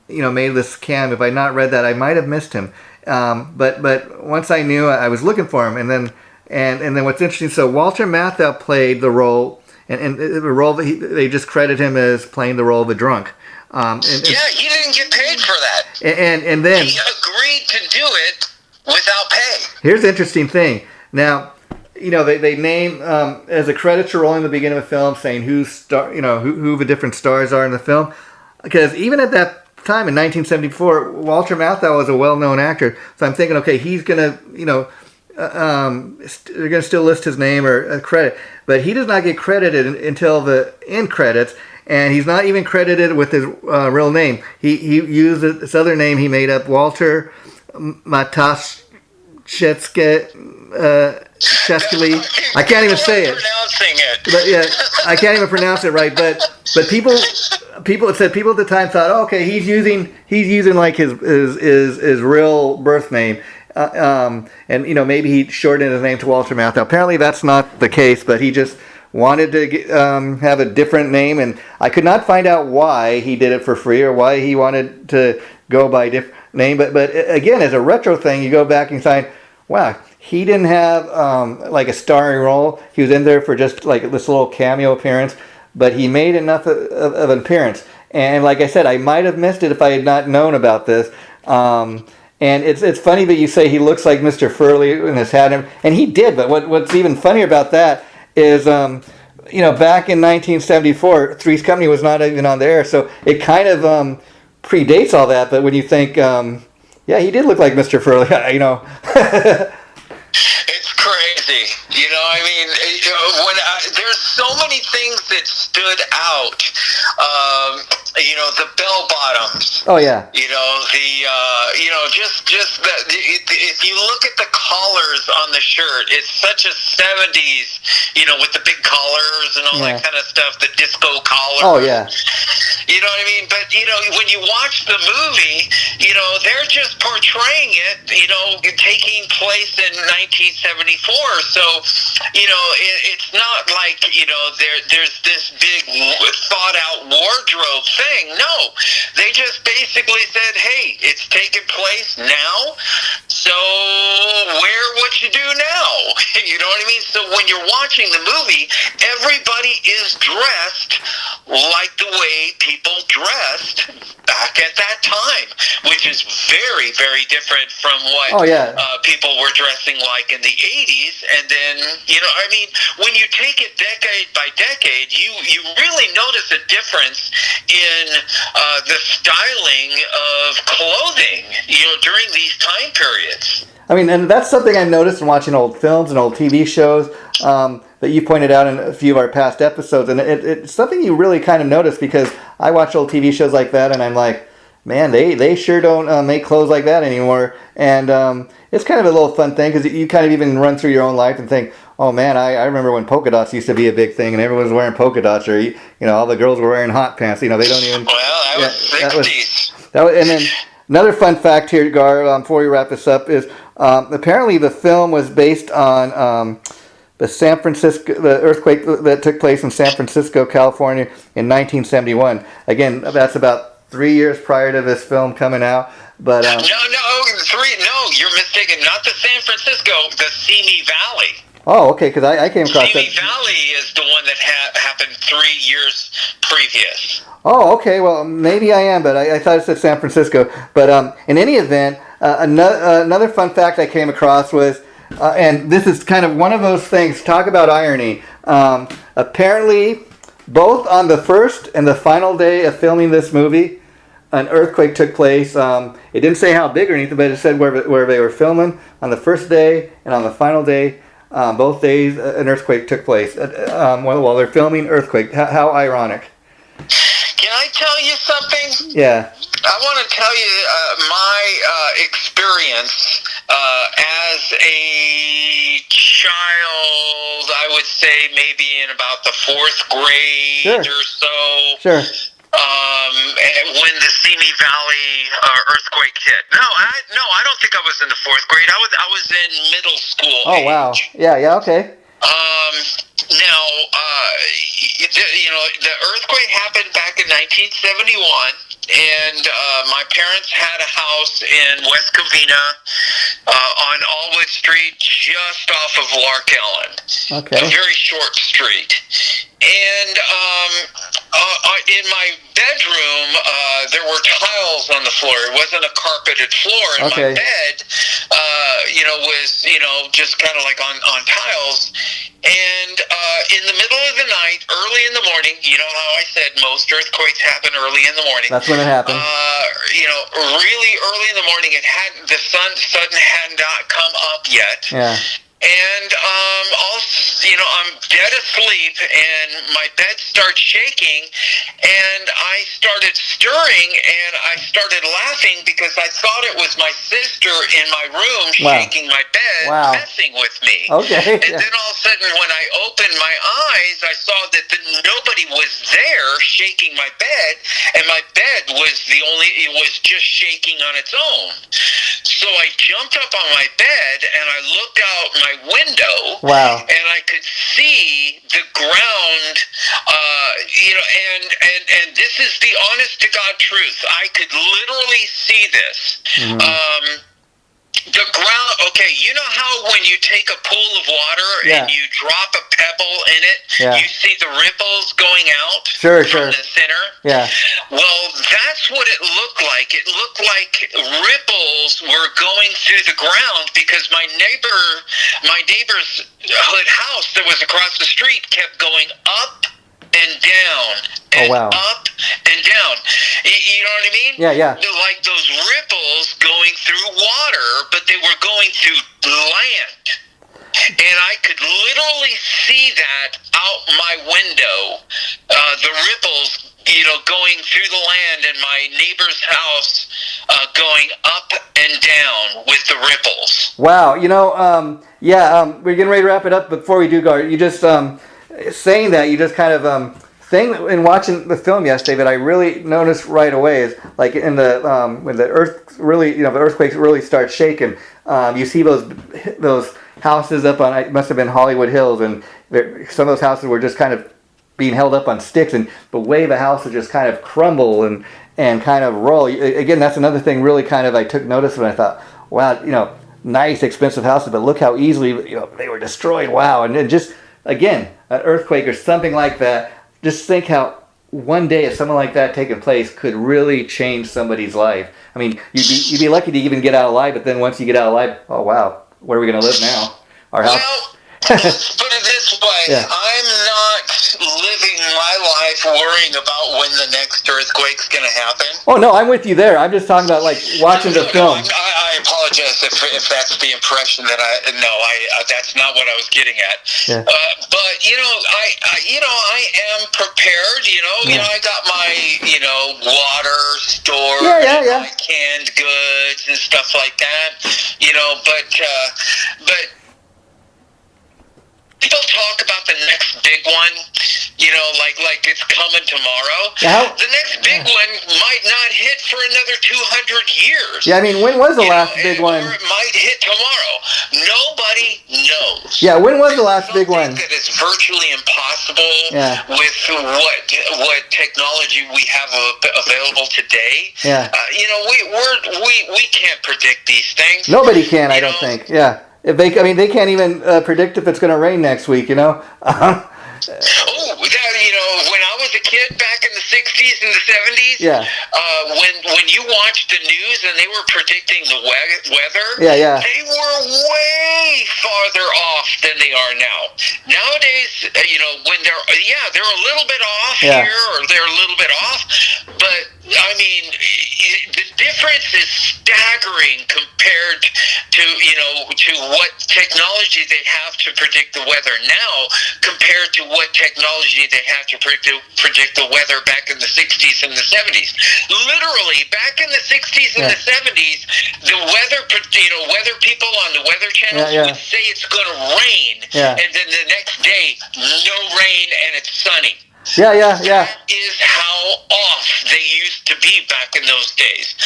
made this cameo, if I had not read that, I might have missed him. But once I knew, I was looking for him. And then what's interesting, so Walter Matthau played the role. And the role that they just credit him as playing the role of a drunk. He didn't get paid for that. And then he agreed to do it without pay. Here's the interesting thing. Now, they name as the credits are rolling at the beginning of the film, saying who the different stars are in the film, because even at that time in 1974, Walter Matthau was a well-known actor. So I'm thinking, okay, he's gonna, they're gonna still list his name or a credit, but he does not get credited until the end credits, and he's not even credited with his real name. He used this other name he made up, Walter Matashchetsky. I can't even say it. But yeah, I can't even pronounce it right. But people at the time thought, oh, okay, he's using like his real birth name, and maybe he shortened his name to Walter Matthau. Apparently, that's not the case. But he just wanted to have a different name, and I could not find out why he did it for free or why he wanted to go by a different name. But again, as a retro thing, you go back and find, wow, he didn't have like a starring role. He was in there for just like this little cameo appearance, but he made enough of an appearance. And like I said, I might have missed it if I had not known about this. And it's funny that you say he looks like Mr. Furley in his hat, and he did. But what's even funnier about that is, back in 1974, Three's Company was not even on the air, so it kind of predates all that. But when you think, yeah, he did look like Mr. Furley, It's crazy. There's so many things that stood out. The bell bottoms. Oh yeah. If you look at the collars on the shirt, it's such a 70s, with the big collars and all that kind of stuff, the disco collars. Oh yeah. You know what I mean? But, when you watch the movie, they're just portraying it, taking place in 1974. So, it's not like, there's this big thought out wardrobe thing. No, they just basically said, hey, it's taking place now, so wear what you do now. You know what I mean? So when you're watching the movie, everybody is dressed like the way people dressed back at that time, which is very, very different from what people were dressing like in the 80s. And then, when you take it decade by decade, you really notice a difference in the styling of clothing, during these time periods. I mean, and that's something I noticed in watching old films and old TV shows that you pointed out in a few of our past episodes. And it's something you really kind of notice, because I watch old TV shows like that and I'm like, man, they sure don't make clothes like that anymore. And it's kind of a little fun thing, because you kind of even run through your own life and think, oh man, I remember when polka dots used to be a big thing and everyone was wearing polka dots, or all the girls were wearing hot pants. They don't even. Well, that was 60s. And then another fun fact here, Gar, before we wrap this up, is apparently the film was based on the earthquake that took place in San Francisco, California in 1971. Again, that's about 3 years prior to this film coming out. But No, you're mistaken. Not the San Francisco, the Simi Valley. Oh, okay, because I came across Simi Valley is the one that happened 3 years previous. Oh, okay. Well, maybe I am, but I thought it said San Francisco. But in any event, another fun fact I came across was, and this is kind of one of those things, talk about irony. Apparently, both on the first and the final day of filming this movie, an earthquake took place. It didn't say how big or anything, but it said where they were filming on the first day and on the final day. Both days, an earthquake took place while they're filming earthquake. How ironic. Can I tell you something? Yeah. I want to tell you my experience as a child, I would say maybe in about the 4th grade or so. Sure. When the Simi Valley earthquake hit. No, I don't think I was in the 4th grade. I was in middle school. Oh, age. wow. Yeah, okay. Now, the earthquake happened back in 1971, and my parents had a house in West Covina on Allwood Street, just off of Lark Ellen. Okay. A very short street. And In my bedroom, there were tiles on the floor. It wasn't a carpeted floor. And my bed, was, just kind of like on tiles. And in the middle of the night, early in the morning, you know how I said most earthquakes happen early in the morning. That's when it happened. Really early in the morning, the sun had not come up yet. Yeah. And I'm dead asleep, and my bed starts shaking, and I started stirring, and I started laughing because I thought it was my sister in my room shaking my bed, messing with me. Okay. And then all of a sudden, when I opened my eyes, I saw that nobody was there shaking my bed, and my bed was it was just shaking on its own. So I jumped up on my bed, and I looked out my window. Wow. And I could see the ground, and this is the honest to God truth. I could literally see this. Mm-hmm. The ground, okay, you know how when you take a pool of water and you drop a pebble in it, you see the ripples going out from the center? Yeah. Well, that's what it looked like. It looked like ripples were going through the ground because my neighbor's hood house that was across the street kept going up and down and up and down. You know what I mean? Yeah. Like those ripples going through water, but they were going through land. And I could literally see that out my window, the ripples, going through the land, and my neighbor's house going up and down with the ripples. Wow. We're getting ready to wrap it up. Before we do, Gar, you just saying that, you just kind of thing in watching the film yesterday that I really noticed right away is like in the when the earth really, the earthquakes really start shaking. You see those houses up on, it must have been Hollywood Hills, and some of those houses were just kind of being held up on sticks, and the way the house would just kind of crumble and kind of roll. Again, that's another thing really kind of I took notice of, and I thought, wow, nice expensive houses, but look how easily they were destroyed. Wow. And then just again, an earthquake or something like that, just think how one day of something like that taking place could really change somebody's life. I mean, you'd be lucky to even get out alive, but then once you get out alive, oh wow, where are we going to live now? Our house. Well, let's put it this way. I'm not living my life worrying about when the next earthquake's going to happen. Oh, no, I'm with you there. I'm just talking about, like, watching the film. I apologize if that's the impression that that's not what I was getting at. Yeah. But, I am prepared, I got my, water stored, my canned goods and stuff like that, but people talk about the next big one, like it's coming tomorrow. The next big one might not hit for another 200 years. Yeah, I mean, when was the last big one? Or it might hit tomorrow. Nobody knows. Yeah, when was the last big one? That is virtually impossible with what technology we have available today. Yeah. We can't predict these things. Nobody can, I don't think. Yeah. If they can't even predict if it's going to rain next week, when I was a kid back in the 60s and the 70s, when you watched the news and they were predicting the weather, they were way farther off than they are now. Nowadays, when they're a little bit off here or they're a little bit off, but I mean, the difference is staggering compared to what technology they have to predict the weather now compared to what technology they have to predict the weather back in the 60s and the 70s. Literally, back in the 60s and the 70s, the weather people on the weather channels would say it's going to rain, and then the next day, no rain and it's sunny. That is how off they used to be back in those days.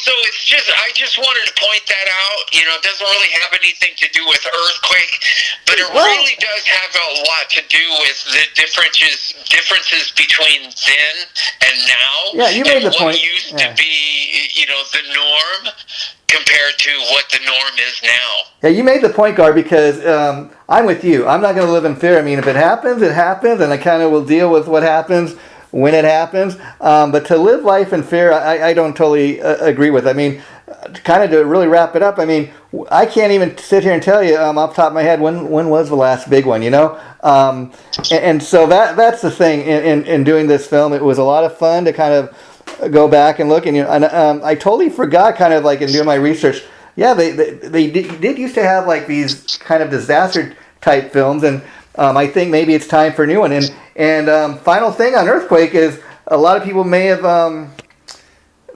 So it's I just wanted to point that out. It doesn't really have anything to do with earthquake, but it really does have a lot to do with the differences between then and now. Yeah, you made the point. What used to be, the norm. compared to what the norm is now. Yeah, you made the point, Gar, because I'm with you. I'm not going to live in fear. I mean, if it happens, it happens, and I kind of will deal with what happens when it happens. But to live life in fear, I don't totally agree with. I mean, kind of to really wrap it up, I mean, I can't even sit here and tell you off the top of my head when was the last big one, you know? And so that's the thing in doing this film. It was a lot of fun to kind of go back and look, and I totally forgot, kind of like in doing my research. Yeah, they did used to have like these kind of disaster type films, and I think maybe it's time for a new one. And final thing on Earthquake is a lot of people may have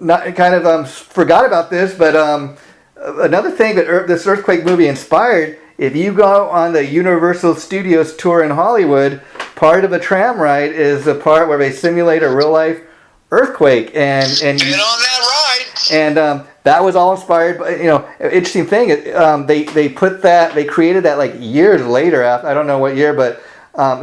not kind of forgot about this, but another thing that this Earthquake movie inspired. If you go on the Universal Studios tour in Hollywood, part of a tram ride is the part where they simulate a real life earthquake, and been on that ride, and that was all inspired by, interesting thing. They created that like years later. After, I don't know what year, but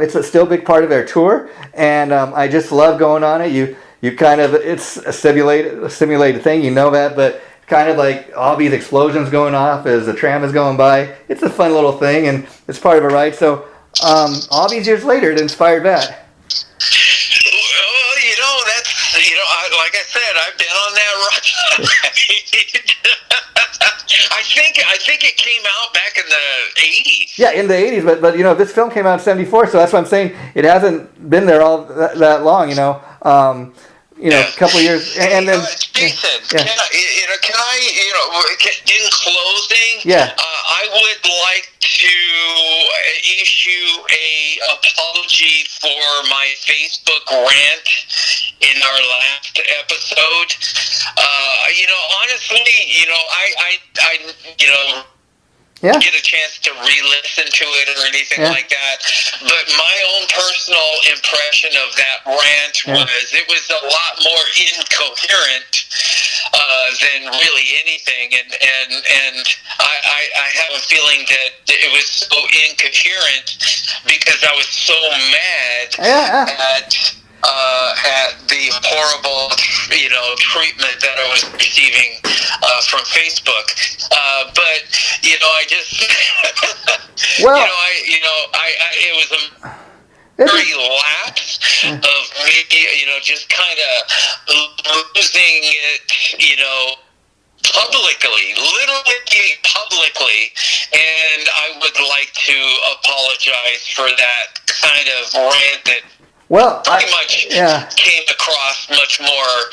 it's a still big part of their tour, and I just love going on it. You kind of, it's a simulated thing, you know that, but kind of like all these explosions going off as the tram is going by. It's a fun little thing, and it's part of a ride. So all these years later, it inspired that. Like I said, I've been on that ride. I think it came out back in the 80s. Yeah, in the 80s, but this film came out in 74, so that's what I'm saying. It hasn't been there all that long, a couple of years, and then Jason, can I, in closing, I would like to issue a apology for my Facebook rant in our last episode. Honestly, I get a chance to re-listen to it or anything like that. But my own personal impression of that rant was it was a lot more incoherent than really anything, and I have a feeling that it was so incoherent because I was so mad at the horrible, treatment that I was receiving from Facebook. But I just, well, it was a very lapse of me, just kind of losing it, literally publicly, and I would like to apologize for that kind of rant that pretty much came across much more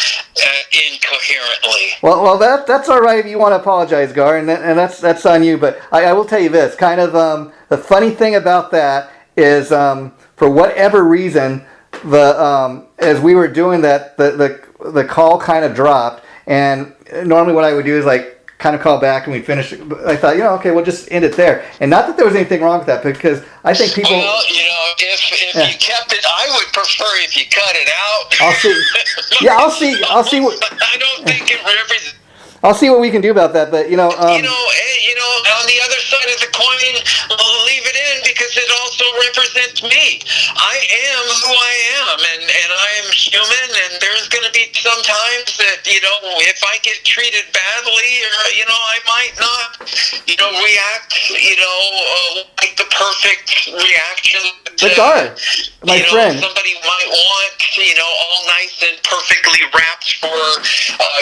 incoherently. Well, that's all right if you want to apologize, Gar, and that's on you. But I will tell you this: kind of the funny thing about that is, for whatever reason, as we were doing that, the call kind of dropped, and normally what I would do is like kind of call back and we finish it. I thought, okay, we'll just end it there. And not that there was anything wrong with that, because I think people... Well, if you kept it, I would prefer if you cut it out. I'll see. Yeah, I'll see what... I don't think it represents... I'll see what we can do about that, but on the other side of the coin, I'll leave it in because it also represents me. I am who I am, and I am human, and there's going to be some times that, if I get treated badly, or, I might not, react, like the perfect reaction. But Gar, my friend. Somebody might want, all nice and perfectly wrapped for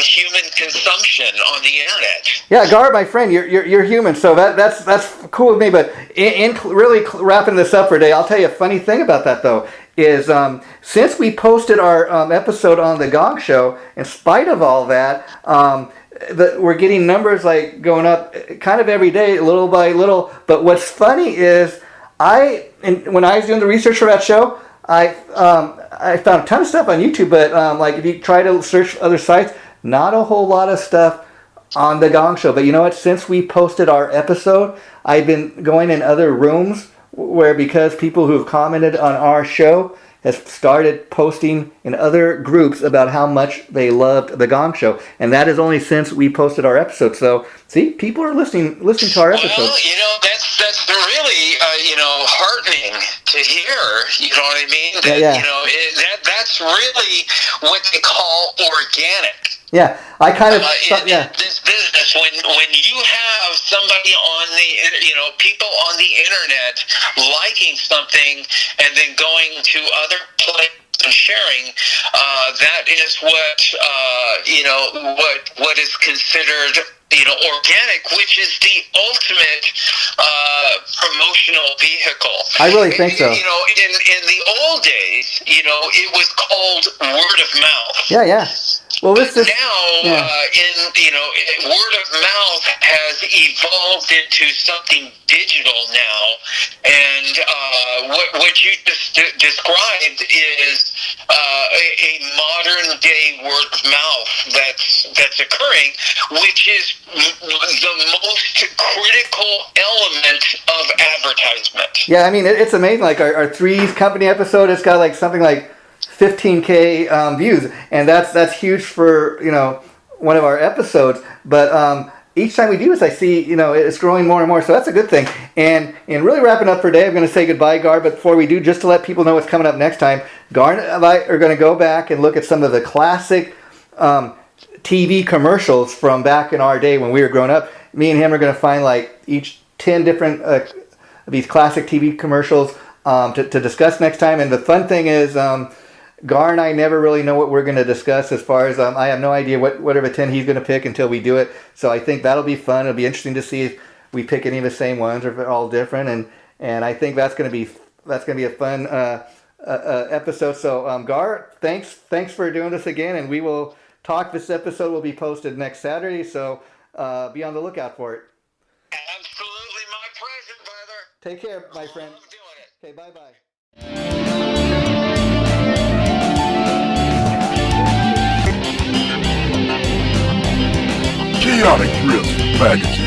human consumption on the internet. Yeah, Gar, my friend, you're human, so that's cool with me. But in really wrapping this up for today, I'll tell you a funny thing about that though is since we posted our episode on the Gong Show, in spite of all that, we're getting numbers like going up kind of every day, little by little. But what's funny is when I was doing the research for that show, I found a ton of stuff on YouTube, but like if you try to search other sites, not a whole lot of stuff on the Gong Show. But you know what? Since we posted our episode, I've been going in other rooms where, because people who have commented on our show have started posting in other groups about how much they loved the Gong Show, and that is only since we posted our episode. So, see, people are listening to our episodes. Well, that's really heartening to hear. You know what I mean? That, that's really what they call organic. Yeah, I kind of in this business, when you have somebody on the, people on the internet liking something and then going to other places and sharing, that is what is considered organic, which is the ultimate promotional vehicle. I really think so. In the old days, it was called word of mouth. Yeah. Well, word of mouth has evolved into something digital now, and what you just described is a modern day word of mouth that's occurring, which is the most critical element of advertisement. Yeah, I mean, it's amazing. Like our Three's Company episode, it's got like something like 15K views, and that's huge for one of our episodes. But each time we do this, I see it's growing more and more, so that's a good thing. And really wrapping up for today, I'm going to say goodbye, Gar. But before we do, just to let people know what's coming up next time, Gar and I are going to go back and look at some of the classic TV commercials from back in our day when we were growing up. Me and him are going to find like each 10 different these classic TV commercials to discuss next time. And the fun thing is, Gar and I never really know what we're going to discuss as far as I have no idea whatever 10 he's going to pick until we do it. So I think that'll be fun. It'll be interesting to see if we pick any of the same ones or if they're all different. And I think that's going to be a fun episode. So Gar, thanks for doing this again, and we will talk. This episode will be posted next Saturday, so be on the lookout for it. Absolutely my pleasure, brother. Take care, my friend. I'm doing it. Okay, bye-bye. Chaotic Riffs Magazine